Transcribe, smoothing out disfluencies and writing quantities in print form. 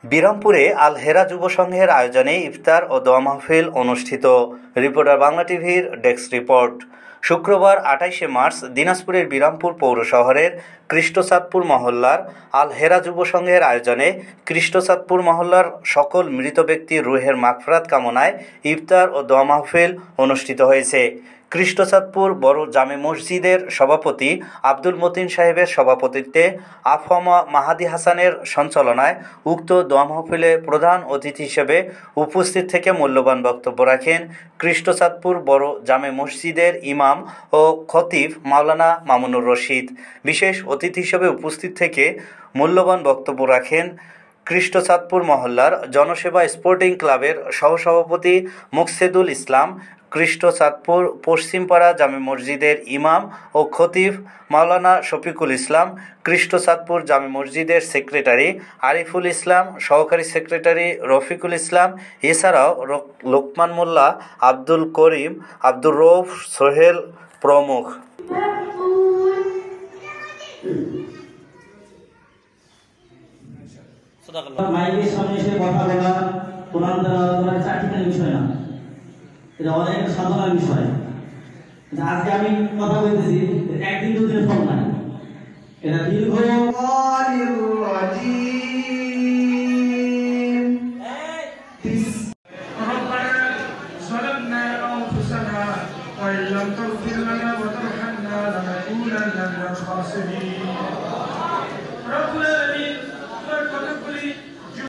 বিরামপুরে আল হেরা যুব সংঘের আয়োজনে ইফতার ও দোয়া মাহফিল অনুষ্ঠিত। রিপোর্টার বাংলা টিভির ডেস্ক রিপোর্ট। শুক্রবার ২৮শে মার্চ দিনাজপুরের বিরামপুর পৌর শহরের কৃষ্ণচাঁদপুর মহল্লার আল হেরা যুব সংঘের আয়োজনে কৃষ্ণচাঁদপুর মহল্লার সকল মৃত ব্যক্তির রুহের মাগফিরাত কামনায় ইফতার ও দোয়া মাহফিল অনুষ্ঠিত হয়েছে। কৃষ্ণচাঁদপুর বড় জামে মসজিদের সভাপতি আব্দুল মতিন সাহেবের সভাপতিত্বে আফমা মাহাদি হাসানের সঞ্চালনায় উক্ত দোয়া মাহফিলে প্রধান অতিথি হিসেবে উপস্থিত থেকে মূল্যবান বক্তব্য রাখেন কৃষ্ণচাঁদপুর বড় জামে মসজিদের ইমাম ও খতিব মাওলানা মামুনুর রশিদ। বিশেষ অতিথি হিসেবে উপস্থিত থেকে মূল্যবান বক্তব্য রাখেন কৃষ্ণচাঁদপুর মহল্লার জনসেবা স্পোর্টিং ক্লাবের সহসভাপতি মুকসেদুল ইসলাম, কৃষ্ণচাঁদপুর পশ্চিমপাড়া জামে মসজিদের ইমাম ও খতিব মাওলানা শফিকুল ইসলাম, কৃষ্ণচাঁদপুর জামে মসজিদের সেক্রেটারি আরিফুল ইসলাম, সহকারী সেক্রেটারি রফিকুল ইসলাম, এছাড়াও লোকমান মোল্লা, আব্দুল করিম, আব্দুর রৌফ, সোহেল প্রমুখ। মাইকের সামনে এসে কথা বলা কোরআন তেলাওয়াত চাকরির বিষয় না, এটা অনেক সাধারণ বিষয়। আজকে আমি কথা বলতেছি, একদিন দুদিনের ফল নাই, এটা দীর্ঘ وإن لم تغفر لنا وترحمنا لنكونن من الخاسرين.